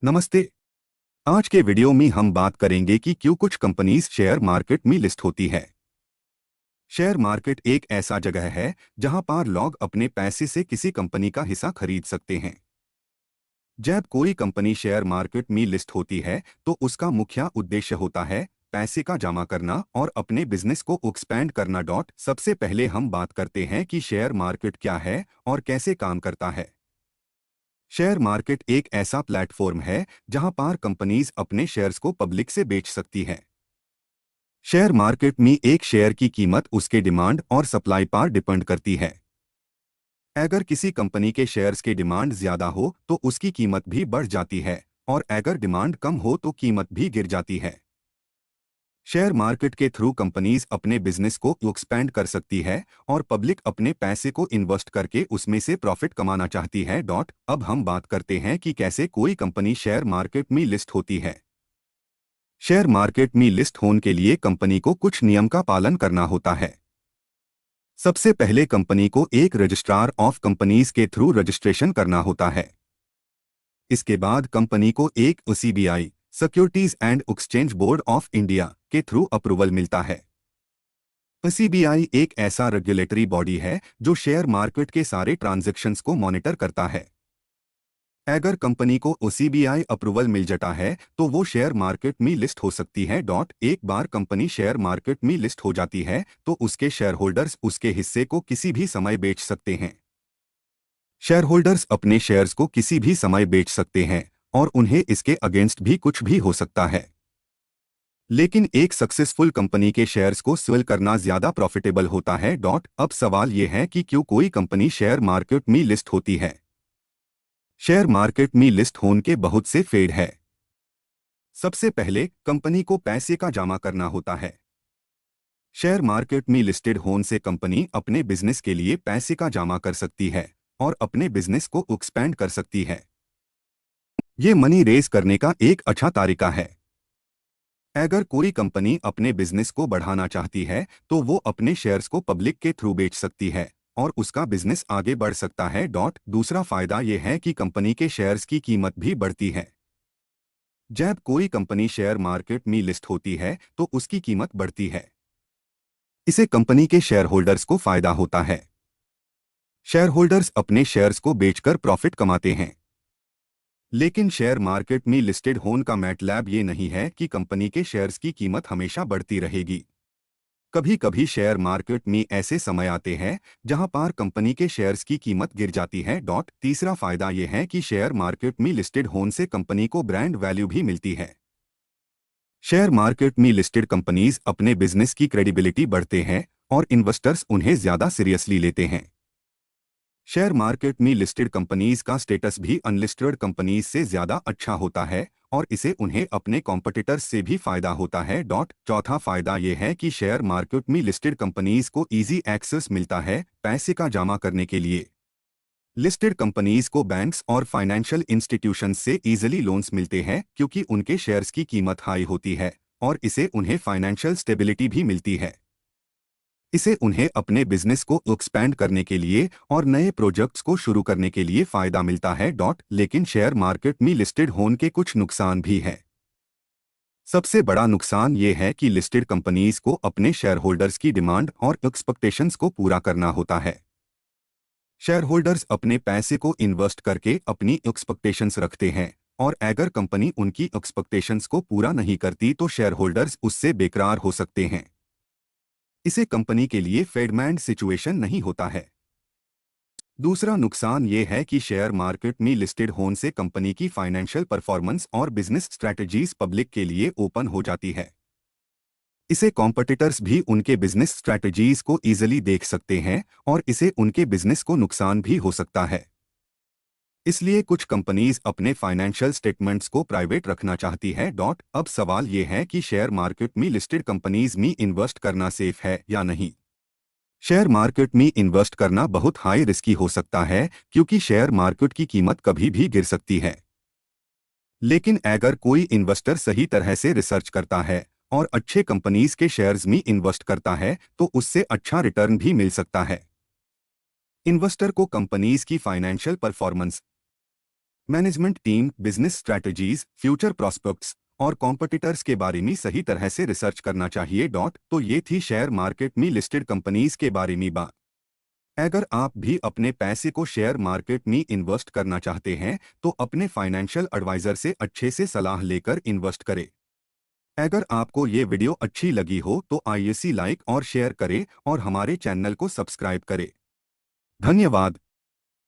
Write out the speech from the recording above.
नमस्ते। आज के वीडियो में हम बात करेंगे कि क्यों कुछ कंपनीज शेयर मार्केट में लिस्ट होती है। शेयर मार्केट एक ऐसा जगह है जहां पर लोग अपने पैसे से किसी कंपनी का हिस्सा खरीद सकते हैं। जब कोई कंपनी शेयर मार्केट में लिस्ट होती है तो उसका मुख्य उद्देश्य होता है पैसे का जमा करना और अपने बिजनेस को एक्सपेंड करना। सबसे पहले हम बात करते हैं कि शेयर मार्केट क्या है और कैसे काम करता है। शेयर मार्केट एक ऐसा प्लेटफॉर्म है जहां पर कंपनीज अपने शेयर्स को पब्लिक से बेच सकती है। शेयर मार्केट में एक शेयर की कीमत उसके डिमांड और सप्लाई पर डिपेंड करती है। अगर किसी कंपनी के शेयर्स की डिमांड ज्यादा हो तो उसकी कीमत भी बढ़ जाती है और अगर डिमांड कम हो तो कीमत भी गिर जाती है। शेयर मार्केट के थ्रू कंपनीज अपने बिजनेस को एक्सपेंड कर सकती है और पब्लिक अपने पैसे को इन्वेस्ट करके उसमें से प्रॉफिट कमाना चाहती है। अब हम बात करते हैं कि कैसे कोई कंपनी शेयर मार्केट में लिस्ट होती है। शेयर मार्केट में लिस्ट होने के लिए कंपनी को कुछ नियम का पालन करना होता है। सबसे पहले कंपनी को एक रजिस्ट्रार ऑफ कंपनीज के थ्रू रजिस्ट्रेशन करना होता है। इसके बाद कंपनी को एक CBI securities and exchange board of India के थ्रू अप्रूवल मिलता है। सीबीआई एक ऐसा रेगुलेटरी बॉडी है जो शेयर मार्केट के सारे ट्रांजैक्शंस को मॉनिटर करता है। अगर कंपनी को सीबीआई अप्रूवल मिल जाता है तो वो शेयर मार्केट में लिस्ट हो सकती है। एक बार कंपनी शेयर मार्केट में लिस्ट हो जाती है तो उसके शेयर होल्डर्स उसके हिस्से को किसी भी समय बेच सकते हैं। शेयर होल्डर्स अपने शेयर्स को किसी भी समय बेच सकते हैं और उन्हें इसके अगेंस्ट भी कुछ भी हो सकता है। लेकिन एक सक्सेसफुल कंपनी के शेयर्स को सेल करना ज्यादा प्रॉफिटेबल होता है। अब सवाल यह है कि क्यों कोई कंपनी शेयर मार्केट में लिस्ट होती है। शेयर मार्केट में लिस्ट होने के बहुत से फायदे हैं। सबसे पहले कंपनी को पैसे का जमा करना होता है। शेयर मार्केट में लिस्टेड होने से कंपनी अपने बिजनेस के लिए पैसे का जमा कर सकती है और अपने बिजनेस को एक्सपेंड कर सकती है। ये मनी रेज करने का एक अच्छा तरीका है। अगर कोई कंपनी अपने बिजनेस को बढ़ाना चाहती है तो वो अपने शेयर्स को पब्लिक के थ्रू बेच सकती है और उसका बिजनेस आगे बढ़ सकता है। दूसरा फायदा यह है कि कंपनी के शेयर्स की कीमत भी बढ़ती है। जब कोई कंपनी शेयर मार्केट में लिस्ट होती है तो उसकी कीमत बढ़ती है। इसे कंपनी के शेयर होल्डर्स को फायदा होता है। शेयर होल्डर्स अपने शेयर्स को बेचकर प्रॉफिट कमाते हैं। लेकिन शेयर मार्केट में लिस्टेड होने का मतलब ये नहीं है कि कंपनी के शेयर्स की कीमत हमेशा बढ़ती रहेगी। कभी कभी शेयर मार्केट में ऐसे समय आते हैं जहां पर कंपनी के शेयर्स की कीमत गिर जाती है। तीसरा फायदा यह है कि शेयर मार्केट में लिस्टेड होने से कंपनी को ब्रांड वैल्यू भी मिलती है। शेयर मार्केट में लिस्टेड कंपनीज अपने बिजनेस की क्रेडिबिलिटी बढ़ते हैं और इन्वेस्टर्स उन्हें ज्यादा सीरियसली लेते हैं। शेयर मार्केट में लिस्टेड कंपनीज का स्टेटस भी अनलिस्टेड कंपनीज से ज्यादा अच्छा होता है और इसे उन्हें अपने कॉम्पिटिटर्स से भी फायदा होता है। चौथा फायदा यह है कि शेयर मार्केट में लिस्टेड कंपनीज को इजी एक्सेस मिलता है पैसे का जमा करने के लिए। लिस्टेड कंपनीज को बैंक्स और फाइनेंशियल इंस्टीट्यूशंस से इजीली लोन्स मिलते हैं क्योंकि उनके शेयर्स की कीमत हाई होती है और इसे उन्हें फाइनेंशियल स्टेबिलिटी भी मिलती है। इसे उन्हें अपने बिजनेस को एक्सपेंड करने के लिए और नए प्रोजेक्ट्स को शुरू करने के लिए फायदा मिलता है। लेकिन शेयर मार्केट में लिस्टेड होने के कुछ नुकसान भी हैं। सबसे बड़ा नुकसान ये है कि लिस्टेड कंपनीज को अपने शेयर होल्डर्स की डिमांड और एक्सपेक्टेशंस को पूरा करना होता है। शेयर होल्डर्स अपने पैसे को इन्वेस्ट करके अपनी एक्सपेक्टेशंस रखते हैं और अगर कंपनी उनकी एक्सपेक्टेशंस को पूरा नहीं करती तो शेयर होल्डर्स उससे बेकरार हो सकते हैं। इसे कंपनी के लिए फेडमैन सिचुएशन नहीं होता है। दूसरा नुकसान ये है कि शेयर मार्केट में लिस्टेड होने से कंपनी की फाइनेंशियल परफॉर्मेंस और बिजनेस स्ट्रैटेजीज पब्लिक के लिए ओपन हो जाती है। इसे कॉम्पिटिटर्स भी उनके बिजनेस स्ट्रैटेजीज को इजीली देख सकते हैं और इसे उनके बिजनेस को नुकसान भी हो सकता है। इसलिए कुछ कंपनीज अपने फाइनेंशियल स्टेटमेंट्स को प्राइवेट रखना चाहती है। अब सवाल ये है कि शेयर मार्केट में लिस्टेड कंपनीज में इन्वेस्ट करना सेफ है या नहीं। शेयर मार्केट में इन्वेस्ट करना बहुत हाई रिस्की हो सकता है क्योंकि शेयर मार्केट की कीमत कभी भी गिर सकती है। लेकिन अगर कोई इन्वेस्टर सही तरह से रिसर्च करता है और अच्छे कंपनीज के शेयर्स में इन्वेस्ट करता है तो उससे अच्छा रिटर्न भी मिल सकता है। इन्वेस्टर को कंपनीज की financial performance management team, business strategies, future prospects और कॉम्पिटिटर्स के बारे में सही तरह से रिसर्च करना चाहिए। तो ये थी शेयर मार्केट में लिस्टेड कंपनीज के बारे में बात। अगर आप भी अपने पैसे को शेयर मार्केट में इन्वेस्ट करना चाहते हैं तो अपने फाइनेंशियल एडवाइजर से अच्छे से सलाह लेकर इन्वेस्ट करें। अगर आपको ये वीडियो अच्छी लगी हो तो आइए लाइक और शेयर करें और हमारे चैनल को सब्सक्राइब करें। धन्यवाद।